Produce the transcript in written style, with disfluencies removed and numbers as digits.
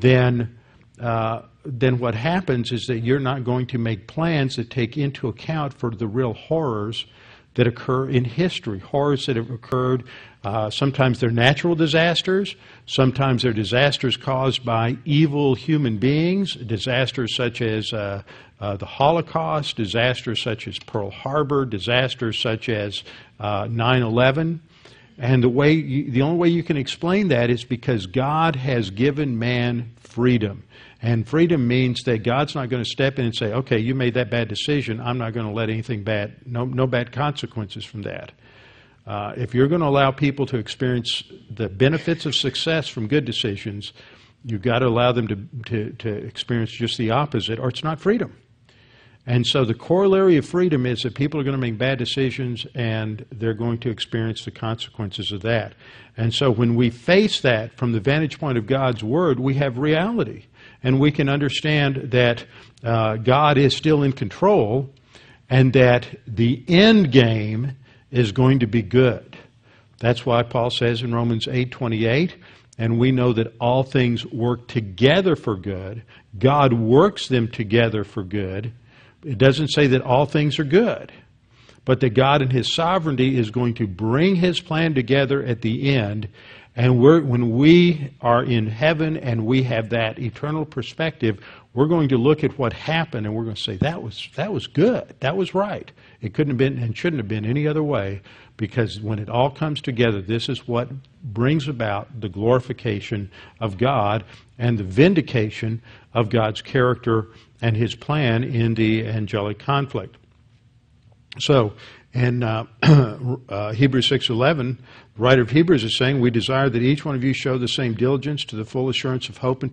then what happens is that you're not going to make plans that take into account for the real horrors that occur in history, horrors that have occurred. Sometimes they're natural disasters. Sometimes they're disasters caused by evil human beings, disasters such as the Holocaust, disasters such as Pearl Harbor, disasters such as 9/11. And the only way you can explain that is because God has given man freedom. And freedom means that God's not going to step in and say, okay, you made that bad decision, I'm not going to let anything bad, no bad consequences from that. If you're going to allow people to experience the benefits of success from good decisions, you've got to allow them to experience just the opposite, or it's not freedom. And so the corollary of freedom is that people are going to make bad decisions and they're going to experience the consequences of that. And so when we face that from the vantage point of God's Word, we have reality. And we can understand that God is still in control and that the end game is going to be good. That's why Paul says in Romans 8:28, and we know that all things work together for good. God works them together for good. It doesn't say that all things are good, but that God in His sovereignty is going to bring His plan together at the end. And when we are in heaven and we have that eternal perspective, we're going to look at what happened and we're going to say, that was good, that was right. It couldn't have been and shouldn't have been any other way, because when it all comes together, this is what brings about the glorification of God and the vindication of God's character and His plan in the angelic conflict. So, in Hebrews 6:11, the writer of Hebrews is saying, we desire that each one of you show the same diligence to the full assurance of hope and